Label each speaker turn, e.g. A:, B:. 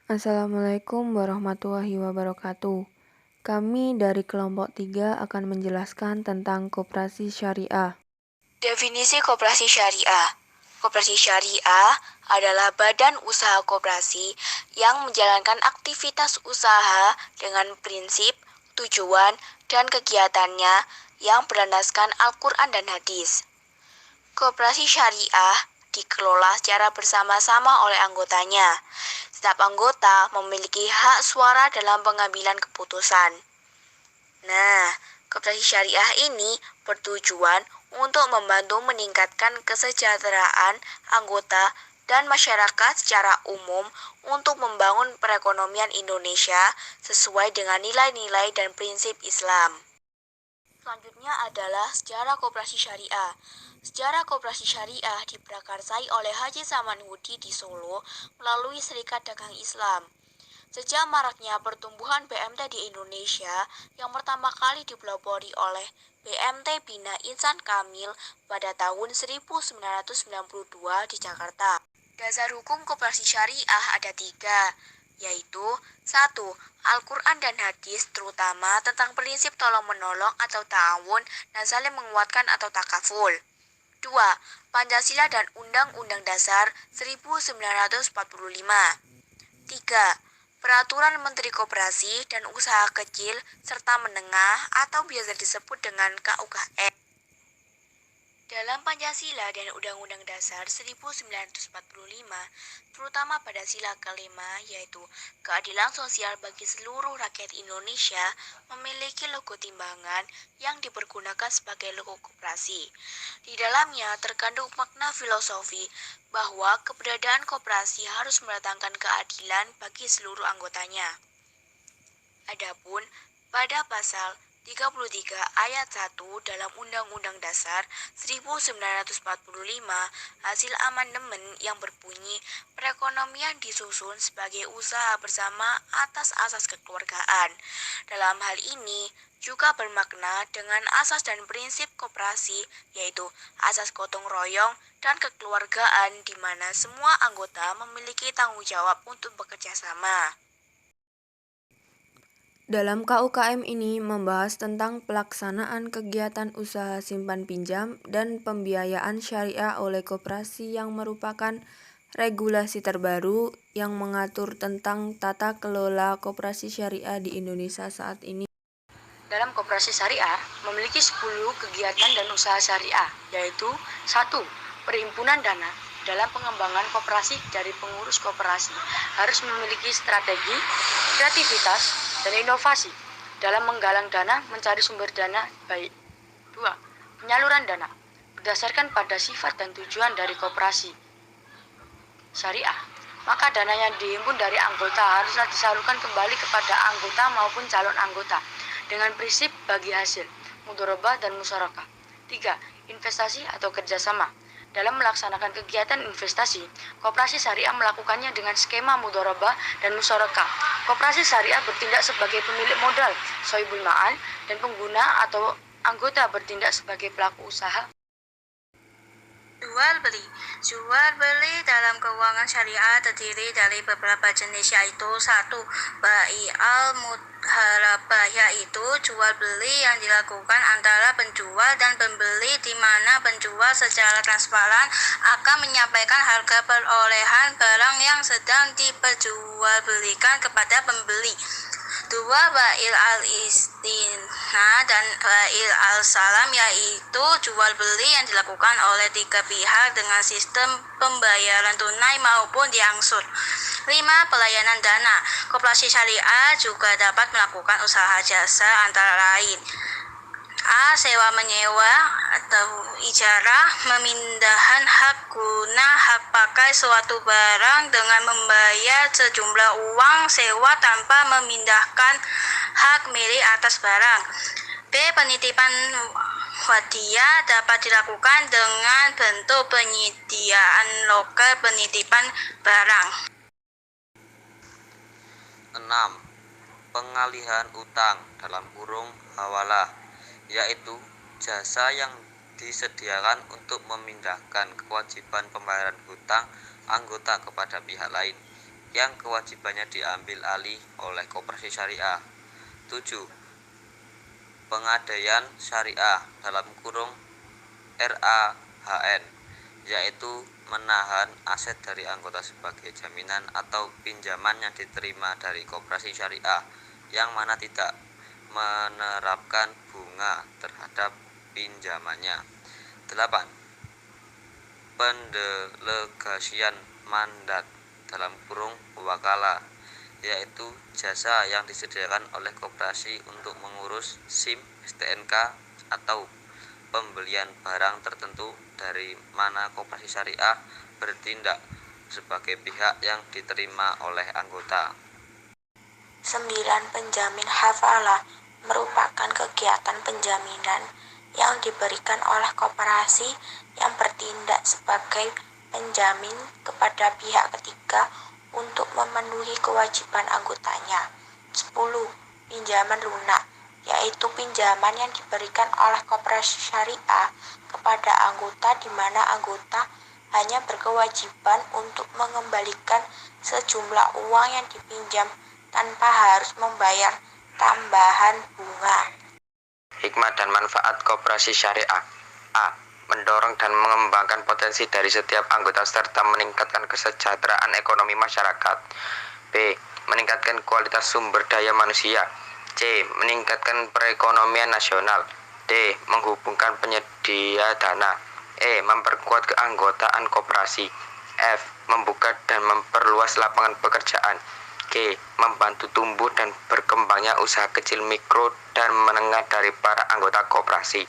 A: Assalamualaikum warahmatullahi wabarakatuh. Kami dari kelompok 3 akan menjelaskan tentang koperasi syariah.
B: Definisi koperasi syariah. Koperasi syariah adalah badan usaha koperasi yang menjalankan aktivitas usaha dengan prinsip, tujuan, dan kegiatannya yang berlandaskan Al-Quran dan hadis. Koperasi syariah dikelola secara bersama-sama oleh anggotanya. Setiap anggota memiliki hak suara dalam pengambilan keputusan. Nah, koperasi syariah ini bertujuan untuk membantu meningkatkan kesejahteraan anggota dan masyarakat secara umum untuk membangun perekonomian Indonesia sesuai dengan nilai-nilai dan prinsip Islam. Selanjutnya adalah sejarah koperasi syariah. Sejarah koperasi syariah diprakarsai oleh Haji Samanhudi di Solo melalui Serikat Dagang Islam. Sejak maraknya pertumbuhan BMT di Indonesia yang pertama kali dipelopori oleh BMT Bina Insan Kamil pada tahun 1992 di Jakarta. Dasar hukum koperasi syariah ada 3, yaitu 1. Al-Quran dan hadis terutama tentang prinsip tolong-menolong atau ta'awun dan saling menguatkan atau takaful. 2. Pancasila dan Undang-Undang Dasar 1945. 3. Peraturan Menteri Koperasi dan Usaha Kecil serta Menengah atau biasa disebut dengan KUKM. Dalam Pancasila dan Undang-Undang Dasar 1945, terutama pada sila kelima yaitu keadilan sosial bagi seluruh rakyat Indonesia, memiliki logo timbangan yang dipergunakan sebagai logo koperasi. Di dalamnya terkandung makna filosofi bahwa keberadaan koperasi harus mendatangkan keadilan bagi seluruh anggotanya. Adapun pada pasal 33 ayat 1 dalam Undang-Undang Dasar 1945 hasil amandemen yang berbunyi perekonomian disusun sebagai usaha bersama atas asas kekeluargaan. Dalam hal ini juga bermakna dengan asas dan prinsip koperasi yaitu asas gotong royong dan kekeluargaan di mana semua anggota memiliki tanggung jawab untuk bekerja sama.
A: Dalam KUKM ini membahas tentang pelaksanaan kegiatan usaha simpan pinjam dan pembiayaan syariah oleh koperasi yang merupakan regulasi terbaru yang mengatur tentang tata kelola koperasi syariah di Indonesia saat ini.
B: Dalam koperasi syariah memiliki 10 kegiatan dan usaha syariah, yaitu 1. Perhimpunan dana. Dalam pengembangan koperasi dari pengurus koperasi harus memiliki strategi, kreativitas, dan inovasi dalam menggalang dana mencari sumber dana baik. 2. Penyaluran dana berdasarkan pada sifat dan tujuan dari koperasi syariah, maka dana yang dihimpun dari anggota haruslah disalurkan kembali kepada anggota maupun calon anggota dengan prinsip bagi hasil, mudharabah dan musyarakah. 3. Investasi atau kerjasama. Dalam melaksanakan kegiatan investasi, koperasi syariah melakukannya dengan skema mudharabah dan musyarakah. Koperasi syariah bertindak sebagai pemilik modal, sohibul ma'al, dan pengguna atau anggota bertindak sebagai pelaku usaha. Jual beli dalam keuangan syariah terdiri dari beberapa jenis, yaitu 1. Bai'al mudharabah, yaitu jual beli yang dilakukan antara penjual dan pembeli di mana penjual secara transparan akan menyampaikan harga perolehan barang yang sedang diperjualbelikan kepada pembeli. 2. Bai'il al-istina dan bai'il al-salam, yaitu jual beli yang dilakukan oleh 3 pihak dengan sistem pembayaran tunai maupun diangsur. 5. Pelayanan dana. Koperasi syariah juga dapat melakukan usaha jasa antara lain A. Sewa menyewa atau ijarah, memindahan hak guna hak pakai suatu barang dengan membayar sejumlah uang sewa tanpa memindahkan hak milik atas barang. B. Penitipan wadiah dapat dilakukan dengan bentuk penyediaan lokal penitipan barang.
C: 6. Pengalihan utang (hawalah), yaitu jasa yang disediakan untuk memindahkan kewajiban pembayaran hutang anggota kepada pihak lain. yang kewajibannya diambil alih oleh koperasi syariah. 7. Pengadaian syariah (RAHN), yaitu menahan aset dari anggota sebagai jaminan atau pinjaman yang diterima dari koperasi syariah yang mana tidak menerapkan bunga terhadap pinjamannya. 8. Pendelegasian mandat (wakalah), yaitu jasa yang disediakan oleh koperasi untuk mengurus SIM, STNK, atau pembelian barang tertentu dari mana koperasi syariah bertindak sebagai pihak yang diterima oleh anggota.
B: 9. Penjamin hafalah merupakan kegiatan penjaminan yang diberikan oleh koperasi yang bertindak sebagai penjamin kepada pihak ketiga untuk memenuhi kewajiban anggotanya. 10. Pinjaman lunak, yaitu pinjaman yang diberikan oleh koperasi syariah kepada anggota di mana anggota hanya berkewajiban untuk mengembalikan sejumlah uang yang dipinjam tanpa harus membayar tambahan bunga.
D: Hikmah dan manfaat koperasi syariah. A. Mendorong dan mengembangkan potensi dari setiap anggota serta meningkatkan kesejahteraan ekonomi masyarakat. B. Meningkatkan kualitas sumber daya manusia. C. Meningkatkan perekonomian nasional. D. Menghubungkan penyedia dana. E. Memperkuat keanggotaan koperasi. F. Membuka dan memperluas lapangan pekerjaan. G. Membantu tumbuh dan berkembangnya usaha kecil, mikro, dan menengah dari para anggota koperasi.